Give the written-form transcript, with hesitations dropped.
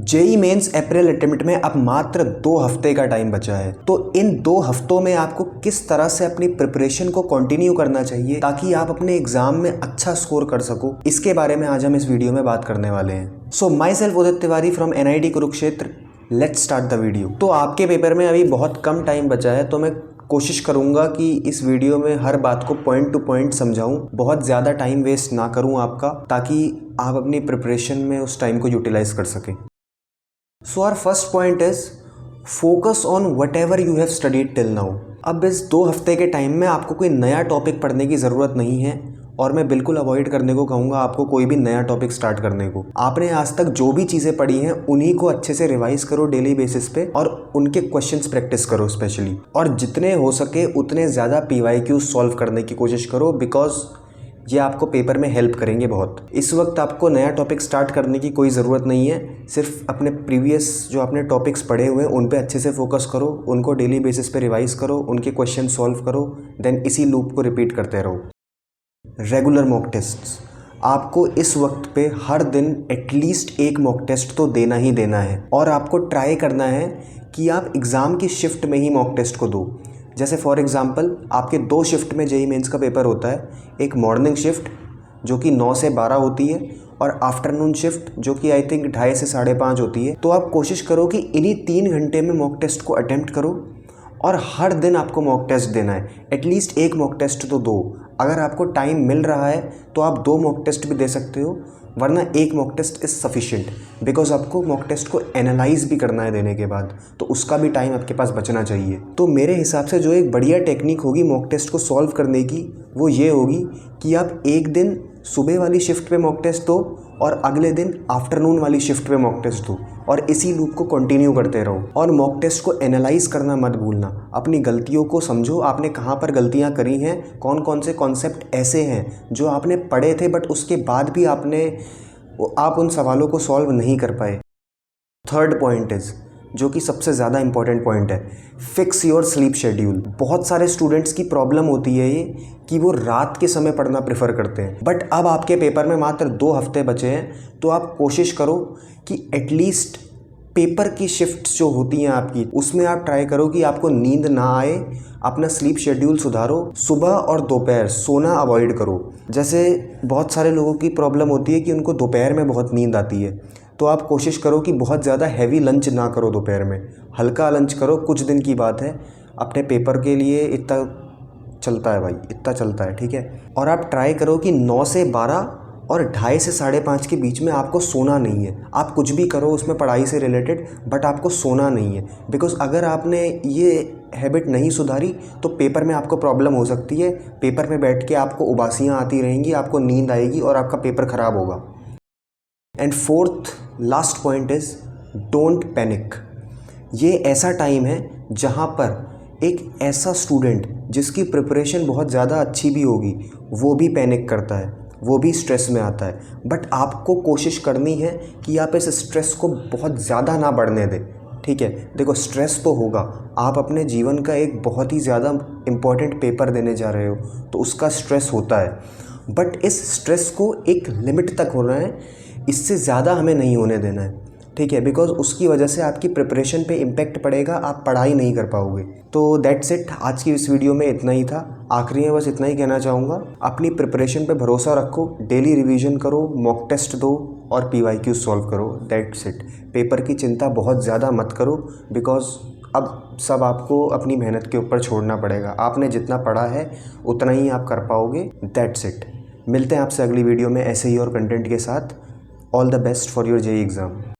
JEE mains अप्रैल attempt में अब मात्र 2 हफ्ते का टाइम बचा है। तो इन 2 हफ्तों में आपको किस तरह से अपनी प्रिपरेशन को कंटिन्यू करना चाहिए ताकि आप अपने एग्जाम में अच्छा स्कोर कर सको, इसके बारे में आज हम इस वीडियो में बात करने वाले हैं। So myself Udit Tiwari from NIT Kurukshetra. Let's start the video. तो आपके पेपर में अभी बहुत कम टाइम बचा है, तो मैं कोशिश करूंगा कि इस वीडियो में हर बात को पॉइंट टू पॉइंट समझाऊं, बहुत ज़्यादा टाइम वेस्ट ना करूं आपका, ताकि आप अपनी प्रिपरेशन में उस टाइम को यूटिलाइज कर सकें। So our first point is focus on whatever you have studied till now. अब इस 2 हफ्ते के टाइम में आपको कोई नया टॉपिक पढ़ने की ज़रूरत नहीं है, और मैं बिल्कुल अवॉइड करने को कहूँगा आपको कोई भी नया टॉपिक स्टार्ट करने को। आपने आज तक जो भी चीज़ें पढ़ी हैं उन्हीं को अच्छे से रिवाइज करो डेली बेसिस पे, और उनके क्वेश्चंस प्रैक्टिस करो स्पेशली, और जितने हो सके उतने ज़्यादा PYQ सॉल्व करने की कोशिश करो, बिकॉज ये आपको पेपर में हेल्प करेंगे बहुत। इस वक्त आपको नया टॉपिक स्टार्ट करने की कोई ज़रूरत नहीं है, सिर्फ अपने प्रीवियस जो आपने टॉपिक्स पढ़े हुए हैं उन पे अच्छे से फोकस करो, उनको डेली बेसिस पे रिवाइज करो, उनके क्वेश्चन सॉल्व करो, देन इसी लूप को रिपीट करते रहो। रेगुलर मॉक टेस्ट्स, आपको इस वक्त पे हर दिन एटलीस्ट एक मॉक टेस्ट तो देना ही देना है, और आपको ट्राई करना है कि आप एग्ज़ाम की शिफ्ट में ही मॉक टेस्ट को दो। जैसे फॉर एग्ज़ाम्पल आपके 2 शिफ्ट में जेई मेंस का पेपर होता है, एक मॉर्निंग शिफ्ट जो कि 9 से 12 होती है, और आफ्टरनून शिफ्ट जो कि आई थिंक 2:30 से 5:30 होती है। तो आप कोशिश करो कि इन्हीं 3 घंटे में मॉक टेस्ट को अटेम्प्ट करो, और हर दिन आपको मॉक टेस्ट देना है। एटलीस्ट एक मॉक टेस्ट तो दो। अगर आपको टाइम मिल रहा है तो आप 2 मॉक टेस्ट भी दे सकते हो, वरना एक mock test is sufficient, because आपको मॉक टेस्ट को एनालाइज भी करना है देने के बाद, तो उसका भी टाइम आपके पास बचना चाहिए। तो मेरे हिसाब से जो एक बढ़िया टेक्निक होगी मॉक टेस्ट को सॉल्व करने की, वो ये होगी कि आप एक दिन सुबह वाली शिफ्ट पे मॉक टेस्ट दो, और अगले दिन आफ्टरनून वाली शिफ्ट पे मॉक टेस्ट दो, और इसी लूप को कंटिन्यू करते रहो। और मॉक टेस्ट को एनालाइज करना मत भूलना, अपनी गलतियों को समझो, आपने कहाँ पर गलतियाँ करी हैं, कौन कौन से कॉन्सेप्ट ऐसे हैं जो आपने पढ़े थे बट उसके बाद भी आप उन सवालों को सॉल्व नहीं कर पाए। थर्ड पॉइंट इज़, जो कि सबसे ज़्यादा इंपॉर्टेंट पॉइंट है, फिक्स योर स्लीप शेड्यूल। बहुत सारे स्टूडेंट्स की प्रॉब्लम होती है ये कि वो रात के समय पढ़ना प्रेफर करते हैं, बट अब आपके पेपर में मात्र 2 हफ्ते बचे हैं, तो आप कोशिश करो कि एटलीस्ट पेपर की शिफ्ट्स जो होती हैं आपकी, उसमें आप ट्राई करो कि आपको नींद ना आए, अपना स्लीप शेड्यूल सुधारो, सुबह और दोपहर सोना अवॉइड करो। जैसे बहुत सारे लोगों की प्रॉब्लम होती है कि उनको दोपहर में बहुत नींद आती है, तो आप कोशिश करो कि बहुत ज़्यादा हैवी लंच ना करो दोपहर में, हल्का लंच करो। कुछ दिन की बात है, अपने पेपर के लिए इतना चलता है भाई, इतना चलता है, ठीक है। और आप ट्राई करो कि 9 से 12 और 2:30 से 5:30 के बीच में आपको सोना नहीं है। आप कुछ भी करो उसमें पढ़ाई से रिलेटेड, बट आपको सोना नहीं है, बिकॉज अगर आपने ये हैबिट नहीं सुधारी तो पेपर में आपको प्रॉब्लम हो सकती है। पेपर में बैठ के आपको उबासियाँ आती रहेंगी, आपको नींद आएगी, और आपका पेपर ख़राब होगा। And fourth last point is, don't panic. ये ऐसा टाइम है जहाँ पर एक ऐसा स्टूडेंट जिसकी प्रिपरेशन बहुत ज़्यादा अच्छी भी होगी, वो भी पैनिक करता है, वो भी स्ट्रेस में आता है, बट आपको कोशिश करनी है कि आप इस स्ट्रेस को बहुत ज़्यादा ना बढ़ने दें, ठीक है। देखो, स्ट्रेस तो होगा, आप अपने जीवन का एक बहुत ही ज़्यादा इम्पॉर्टेंट पेपर देने जा रहे हो, तो उसका स्ट्रेस होता है, बट इस स्ट्रेस को एक लिमिट तक होना है, इससे ज़्यादा हमें नहीं होने देना है, ठीक है, बिकॉज उसकी वजह से आपकी प्रिपरेशन पे इम्पैक्ट पड़ेगा, आप पढ़ाई नहीं कर पाओगे। तो दैट्स इट, आज की इस वीडियो में इतना ही था। आखिरी में बस इतना ही कहना चाहूँगा, अपनी प्रिपरेशन पे भरोसा रखो, डेली रिवीजन करो, मॉक टेस्ट दो, और PYQ सॉल्व करो। That's it. पेपर की चिंता बहुत ज़्यादा मत करो, बिकॉज अब सब आपको अपनी मेहनत के ऊपर छोड़ना पड़ेगा। आपने जितना पढ़ा है उतना ही आप कर पाओगे। That's it. मिलते हैं आपसे अगली वीडियो में ऐसे ही और कंटेंट के साथ। All the best for your JEE exam.